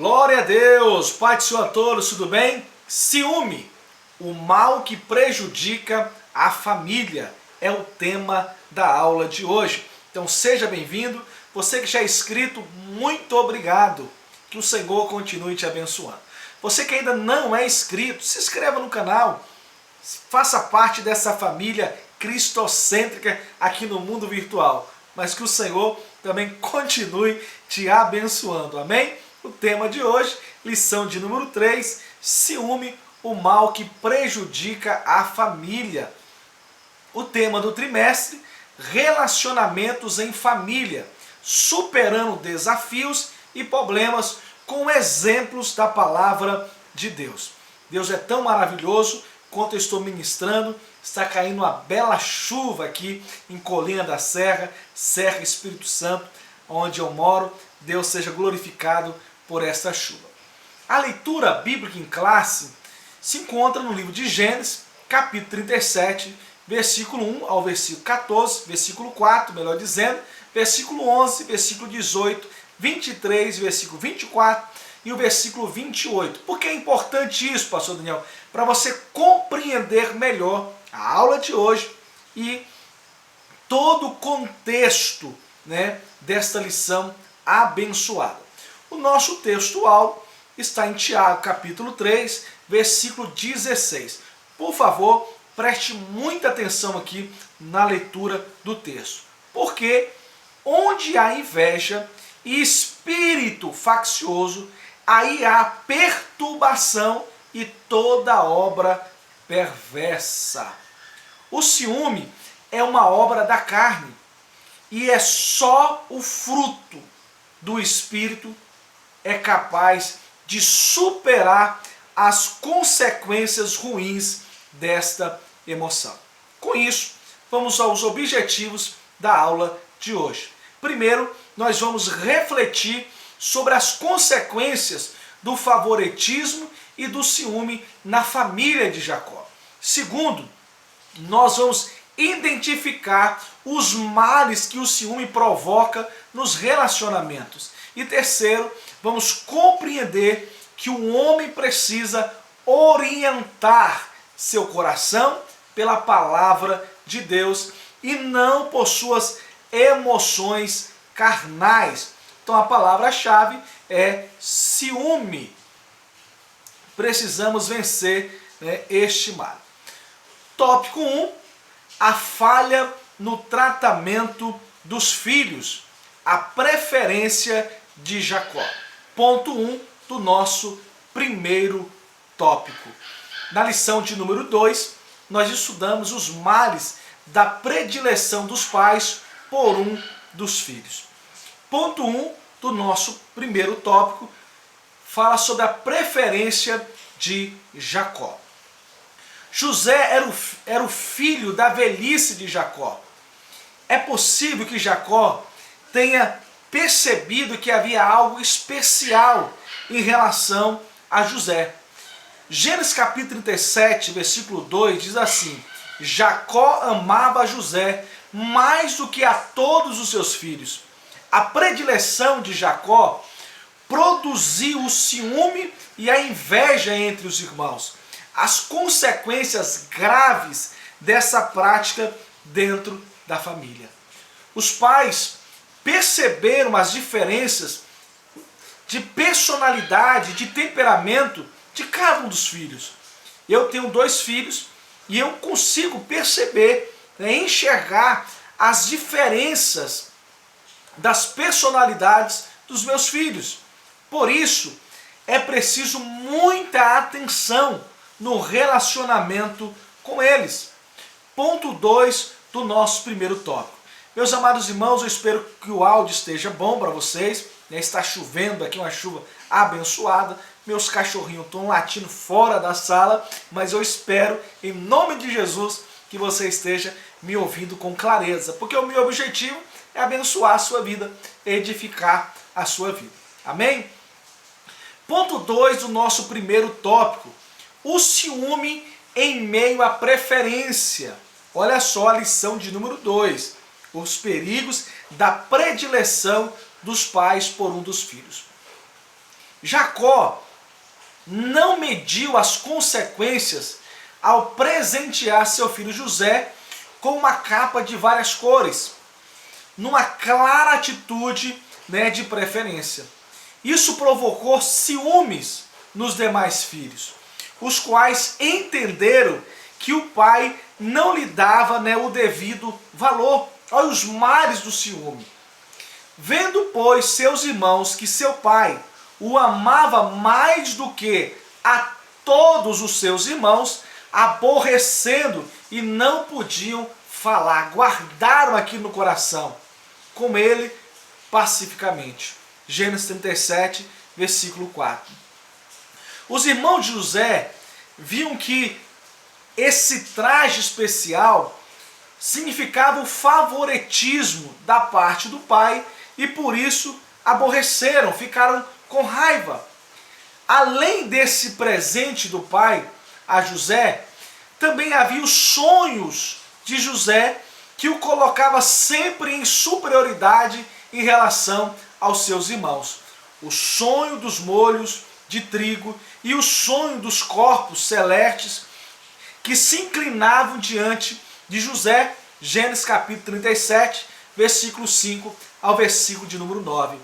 Glória a Deus, Pai do Senhor a todos, tudo bem? Ciúme, o mal que prejudica a família, é o tema da aula de hoje. Então seja bem-vindo, você que já é inscrito, muito obrigado, que o Senhor continue te abençoando. Você que ainda não é inscrito, se inscreva no canal, faça parte dessa família cristocêntrica aqui no mundo virtual, mas que o Senhor também continue te abençoando, amém? O tema de hoje, lição de número 3, ciúme, o mal que prejudica a família. O tema do trimestre, relacionamentos em família, superando desafios e problemas com exemplos da palavra de Deus. Deus é tão maravilhoso, quanto eu estou ministrando, está caindo uma bela chuva aqui em Colina da Serra, Serra Espírito Santo, onde eu moro. Deus seja glorificado por esta chuva. A leitura bíblica em classe se encontra no livro de Gênesis, capítulo 37, versículo 1 ao versículo 14, versículo 4, melhor dizendo, versículo 11, versículo 18, 23, versículo 24 e o versículo 28. Por que é importante isso, pastor Daniel? Para você compreender melhor a aula de hoje e todo o contexto, desta lição abençoada. O nosso textual está em Tiago, capítulo 3, versículo 16. Por favor, preste muita atenção aqui na leitura do texto. Porque onde há inveja e espírito faccioso, aí há perturbação e toda obra perversa. O ciúme é uma obra da carne e é só o fruto do espírito é capaz de superar as consequências ruins desta emoção. Com isso, vamos aos objetivos da aula de hoje. Primeiro, nós vamos refletir sobre as consequências do favoritismo e do ciúme na família de Jacó. Segundo, nós vamos identificar os males que o ciúme provoca nos relacionamentos. E terceiro, vamos compreender que o homem precisa orientar seu coração pela palavra de Deus e não por suas emoções carnais. Então a palavra-chave é ciúme. Precisamos vencer este mal. Tópico 1, a falha no tratamento dos filhos, a preferência de Jacó. Ponto 1 do nosso primeiro tópico. Na lição de número 2, nós estudamos os males da predileção dos pais por um dos filhos. Ponto 1 do nosso primeiro tópico fala sobre a preferência de Jacó. José era o filho da velhice de Jacó. É possível que Jacó tenha percebido que havia algo especial em relação a José. Gênesis capítulo 37, versículo 2 diz assim: Jacó amava José mais do que a todos os seus filhos. A predileção de Jacó produziu o ciúme e a inveja entre os irmãos. As consequências graves dessa prática dentro da família. Os pais perceberam as diferenças de personalidade, de temperamento de cada um dos filhos. Eu tenho 2 filhos e eu consigo perceber, enxergar as diferenças das personalidades dos meus filhos. Por isso, é preciso muita atenção no relacionamento com eles. Ponto 2 do nosso primeiro tópico. Meus amados irmãos, eu espero que o áudio esteja bom para vocês. Está chovendo aqui, uma chuva abençoada. Meus cachorrinhos estão latindo fora da sala, mas eu espero, em nome de Jesus, que você esteja me ouvindo com clareza, porque o meu objetivo é abençoar a sua vida, edificar a sua vida. Amém? Ponto 2 do nosso primeiro tópico. O ciúme em meio à preferência. Olha só a lição de número 2. Os perigos da predileção dos pais por um dos filhos. Jacó não mediu as consequências ao presentear seu filho José com uma capa de várias cores, numa clara atitude, né, de preferência. Isso provocou ciúmes nos demais filhos, os quais entenderam que o pai não lhe dava, né, o devido valor. Olha os males do ciúme. Vendo, pois, seus irmãos que seu pai o amava mais do que a todos os seus irmãos, aborrecendo e não podiam falar, guardaram aqui no coração com ele pacificamente. Gênesis 37, versículo 4. Os irmãos de José viam que esse traje especial significava o favoritismo da parte do pai e por isso aborreceram, ficaram com raiva. Além desse presente do pai a José, também havia os sonhos de José que o colocava sempre em superioridade em relação aos seus irmãos. O sonho dos molhos de trigo e o sonho dos corpos celestes que se inclinavam diante de José, Gênesis capítulo 37, versículo 5 ao versículo de número 9.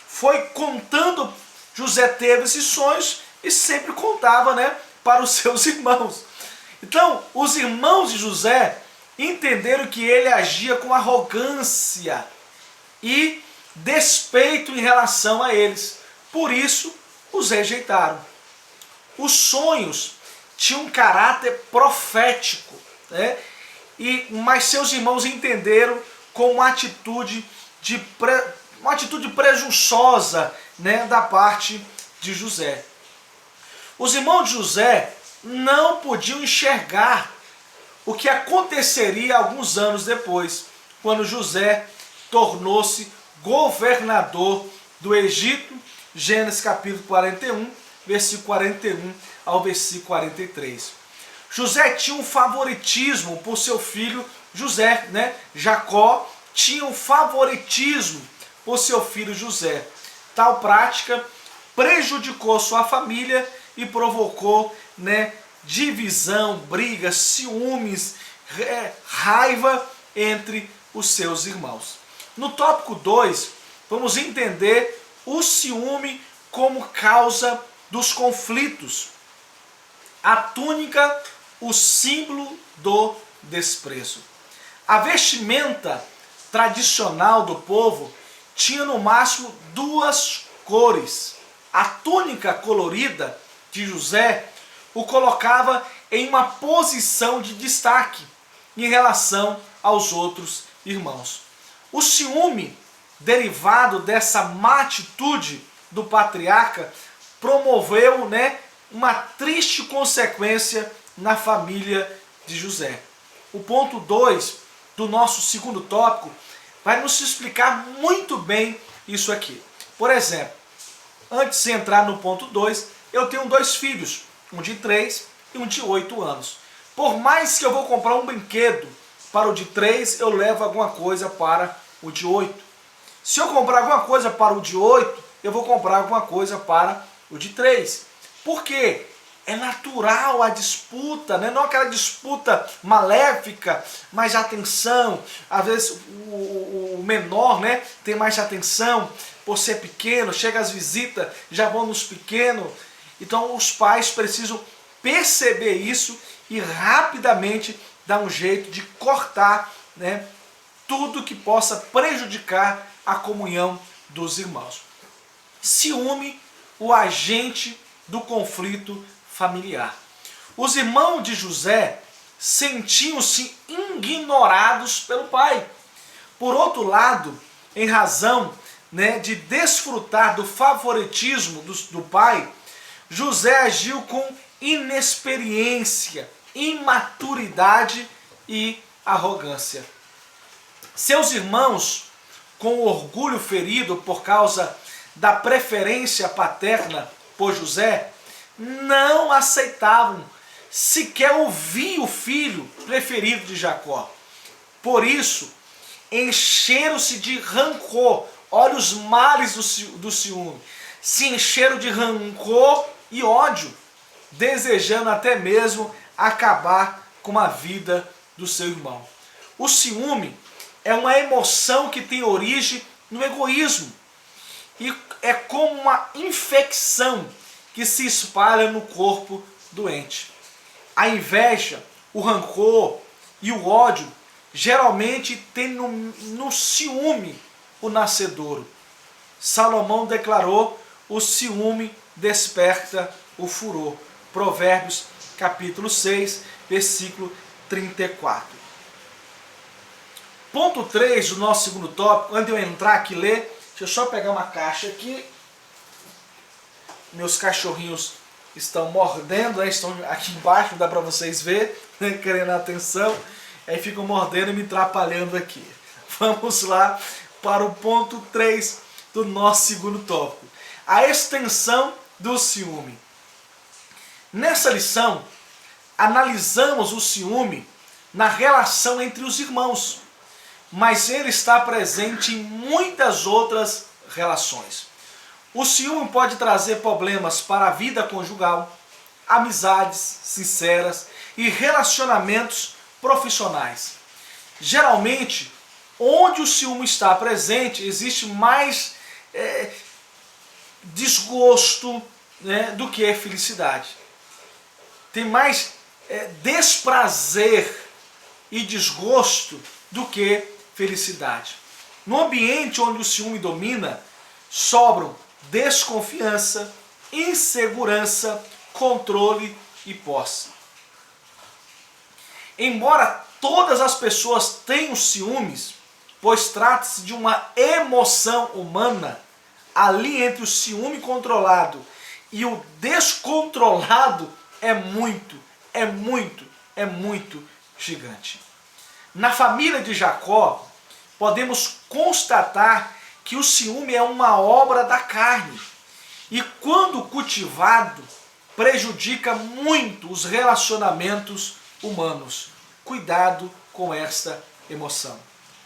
Foi contando, José teve esses sonhos e sempre contava, né, para os seus irmãos. Então, os irmãos de José entenderam que ele agia com arrogância e despeito em relação a eles. Por isso, os rejeitaram. Os sonhos tinham um caráter profético, né? Mas seus irmãos entenderam com uma atitude presunçosa, né, da parte de José. Os irmãos de José não podiam enxergar o que aconteceria alguns anos depois, quando José tornou-se governador do Egito, Gênesis capítulo 41, versículo 41 ao versículo 43. José tinha um favoritismo por seu filho José, né? Jacó tinha um favoritismo por seu filho José. Tal prática prejudicou sua família e provocou, né, divisão, brigas, ciúmes, raiva entre os seus irmãos. No tópico 2, vamos entender o ciúme como causa dos conflitos. A túnica, o símbolo do desprezo. A vestimenta tradicional do povo tinha no máximo duas cores. A túnica colorida de José o colocava em uma posição de destaque em relação aos outros irmãos. O ciúme derivado dessa má atitude do patriarca promoveu, né, uma triste consequência na família de José. O ponto 2 do nosso segundo tópico vai nos explicar muito bem isso aqui. Por exemplo, antes de entrar no ponto 2, eu tenho dois filhos, um de 3 e um de 8 anos. Por mais que eu vou comprar um brinquedo para o de 3, eu levo alguma coisa para o de 8. Se eu comprar alguma coisa para o de 8, eu vou comprar alguma coisa para o de 3. Por quê? É natural a disputa, né? Não aquela disputa maléfica, mas atenção. Às vezes o menor, né, tem mais atenção por ser pequeno, chega as visitas, já vão nos pequenos. Então os pais precisam perceber isso e rapidamente dar um jeito de cortar, né, tudo que possa prejudicar a comunhão dos irmãos. Ciúme, o agente do conflito familiar. Os irmãos de José sentiam-se ignorados pelo pai. Por outro lado, em razão, né, de desfrutar do favoritismo do pai, José agiu com inexperiência, imaturidade e arrogância. Seus irmãos, com o orgulho ferido por causa da preferência paterna por José, não aceitavam sequer ouvir o filho preferido de Jacó. Por isso, encheram-se de rancor. Olha os males do ciúme. se encheram de rancor e ódio, desejando até mesmo acabar com a vida do seu irmão. O ciúme é uma emoção que tem origem no egoísmo e é como uma infecção que se espalha no corpo doente. A inveja, o rancor e o ódio geralmente tem no ciúme o nascedouro. Salomão declarou: o ciúme desperta o furor. Provérbios capítulo 6, versículo 34. Ponto 3 do nosso segundo tópico, antes de eu entrar aqui e ler, deixa eu só pegar uma caixa aqui. Meus cachorrinhos estão mordendo, né? Estão aqui embaixo, não dá para vocês verem, né? Querendo atenção, aí ficam mordendo e me atrapalhando aqui. Vamos lá para o ponto 3 do nosso segundo tópico, a extensão do ciúme. Nessa lição, analisamos o ciúme na relação entre os irmãos, mas ele está presente em muitas outras relações. O ciúme pode trazer problemas para a vida conjugal, amizades sinceras e relacionamentos profissionais. Geralmente, onde o ciúme está presente, existe mais desgosto, né, do que felicidade. Tem mais desprazer e desgosto do que felicidade. No ambiente onde o ciúme domina, sobram desconfiança, insegurança, controle e posse. Embora todas as pessoas tenham ciúmes, pois trata-se de uma emoção humana, ali entre o ciúme controlado e o descontrolado é muito gigante. Na família de Jacó, podemos constatar que o ciúme é uma obra da carne e, quando cultivado, prejudica muito os relacionamentos humanos. Cuidado com esta emoção.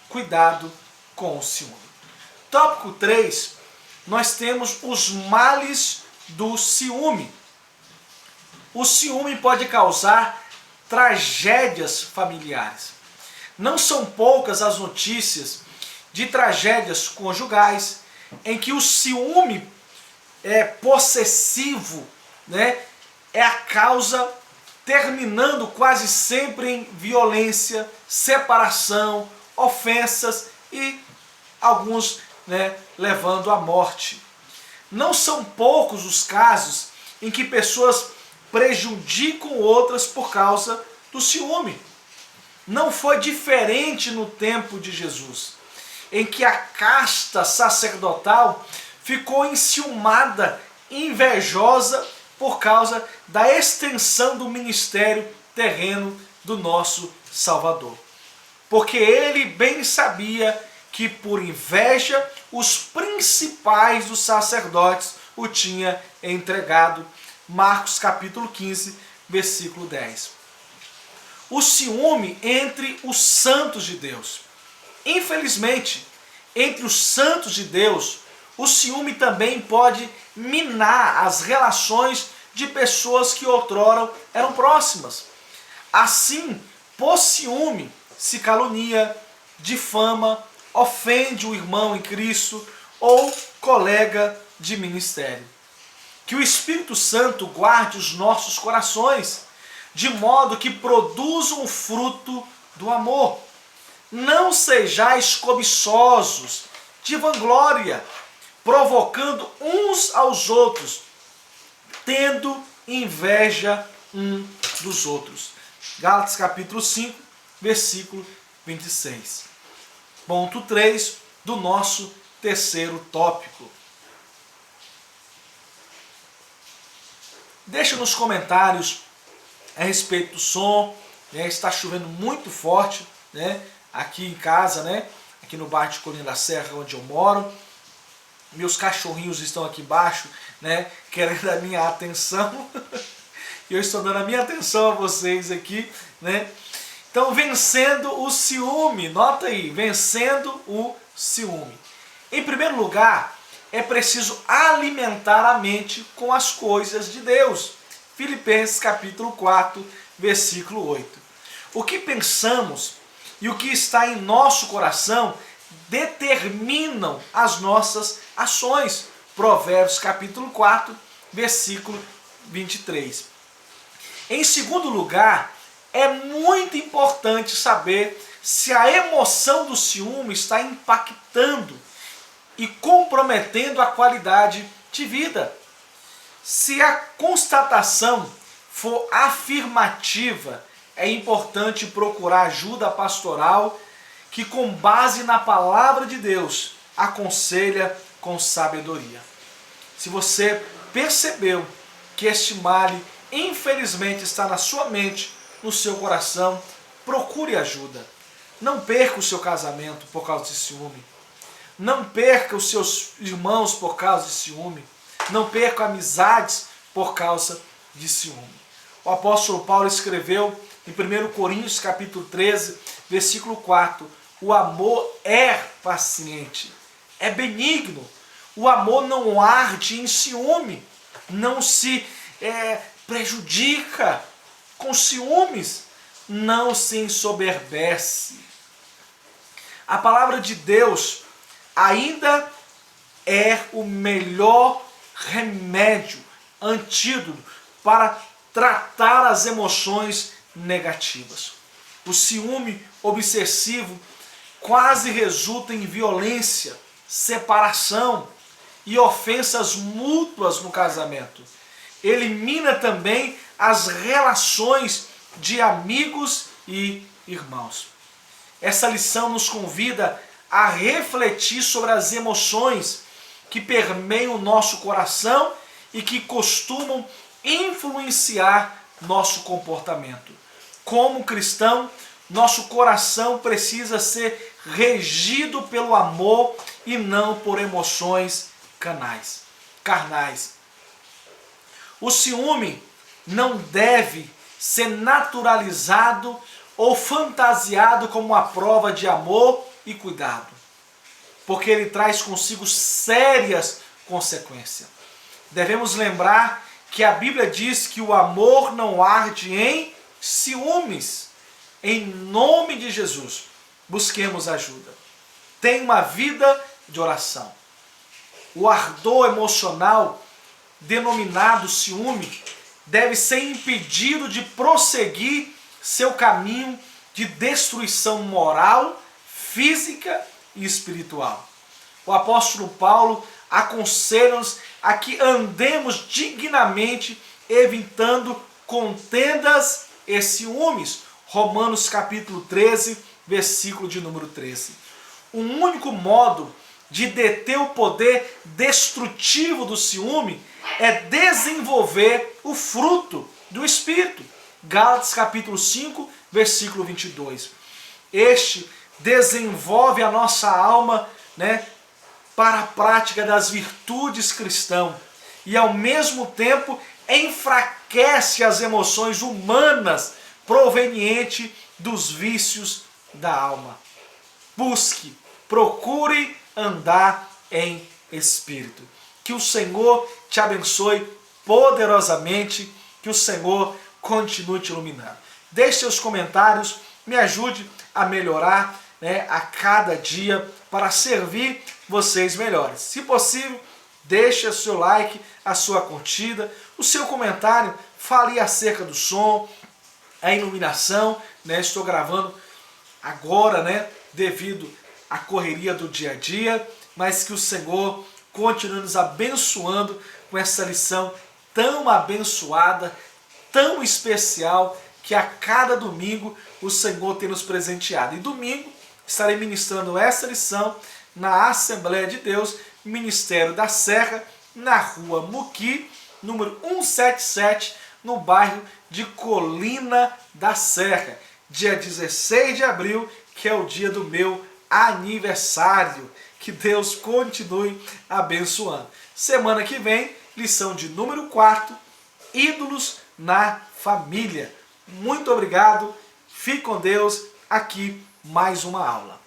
Cuidado com o ciúme. Tópico 3, nós temos os males do ciúme. O ciúme pode causar tragédias familiares. Não são poucas as notícias de tragédias conjugais em que o ciúme possessivo, né, é a causa, terminando quase sempre em violência, separação, ofensas e alguns, né, levando à morte. Não são poucos os casos em que pessoas prejudicam outras por causa do ciúme. Não foi diferente no tempo de Jesus, em que a casta sacerdotal ficou enciumada, invejosa por causa da extensão do ministério terreno do nosso Salvador. Porque ele bem sabia que por inveja os principais dos sacerdotes o tinham entregado. Marcos capítulo 15, versículo 10. O ciúme entre os santos de Deus. Infelizmente, entre os santos de Deus, o ciúme também pode minar as relações de pessoas que outrora eram próximas. Assim, por ciúme, se calunia, difama, ofende o irmão em Cristo ou colega de ministério. Que o Espírito Santo guarde os nossos corações, de modo que produzam o fruto do amor. Não sejais cobiçosos de vanglória, provocando uns aos outros, tendo inveja um dos outros. Gálatas capítulo 5, versículo 26. Ponto 3 do nosso terceiro tópico. Deixa nos comentários a respeito do som, né? Está chovendo muito forte, né? Aqui em casa, né? Aqui no bairro de Colina da Serra, onde eu moro. Meus cachorrinhos estão aqui embaixo, né? Querendo a minha atenção. E eu estou dando a minha atenção a vocês aqui, né? Então, vencendo o ciúme, nota aí, vencendo o ciúme. Em primeiro lugar, é preciso alimentar a mente com as coisas de Deus. Filipenses capítulo 4, versículo 8. O que pensamos e o que está em nosso coração determinam as nossas ações. Provérbios capítulo 4, versículo 23. Em segundo lugar, é muito importante saber se a emoção do ciúme está impactando e comprometendo a qualidade de vida. Se a constatação for afirmativa, é importante procurar ajuda pastoral que, com base na palavra de Deus, aconselha com sabedoria. Se você percebeu que este mal, infelizmente, está na sua mente, no seu coração, procure ajuda. Não perca o seu casamento por causa de ciúme. Não perca os seus irmãos por causa de ciúme. Não perca amizades por causa de ciúme. O apóstolo Paulo escreveu em 1 Coríntios capítulo 13, versículo 4, o amor é paciente, é benigno. O amor não arde em ciúme, não se prejudica com ciúmes, não se ensoberbece. A palavra de Deus ainda é o melhor remédio, antídoto para tratar as emoções negativas. O ciúme obsessivo quase resulta em violência, separação e ofensas mútuas no casamento. Elimina também as relações de amigos e irmãos. Essa lição nos convida a refletir sobre as emoções que permeiam o nosso coração e que costumam influenciar nosso comportamento. Como cristão, nosso coração precisa ser regido pelo amor e não por emoções carnais. O ciúme não deve ser naturalizado ou fantasiado como uma prova de amor e cuidado, porque ele traz consigo sérias consequências. Devemos lembrar que a Bíblia diz que o amor não arde em ciúmes. Em nome de Jesus, busquemos ajuda. Tenha uma vida de oração. O ardor emocional, denominado ciúme, deve ser impedido de prosseguir seu caminho de destruição moral, física e espiritual. O apóstolo Paulo aconselha-nos a que andemos dignamente, evitando contendas e ciúmes. Romanos capítulo 13, versículo de número 13. O único modo de deter o poder destrutivo do ciúme é desenvolver o fruto do Espírito. Gálatas capítulo 5, versículo 22. Este desenvolve a nossa alma, para a prática das virtudes cristãs e ao mesmo tempo enfraquece as emoções humanas provenientes dos vícios da alma. Procure andar em espírito. Que o Senhor te abençoe poderosamente, que o Senhor continue te iluminando. Deixe seus comentários, me ajude a melhorar a cada dia para servir vocês melhores. Se possível, deixe o seu like, a sua curtida, o seu comentário, fale acerca do som, a iluminação, estou gravando agora, devido à correria do dia a dia, mas que o Senhor continue nos abençoando com essa lição tão abençoada, tão especial, que a cada domingo o Senhor tem nos presenteado. E domingo estarei ministrando essa lição na Assembleia de Deus, Ministério da Serra, na rua Muqui, número 177, no bairro de Colina da Serra, dia 16 de abril, que é o dia do meu aniversário. Que Deus continue abençoando. Semana que vem, lição de número 4, ídolos na família. Muito obrigado, fique com Deus, aqui mais uma aula.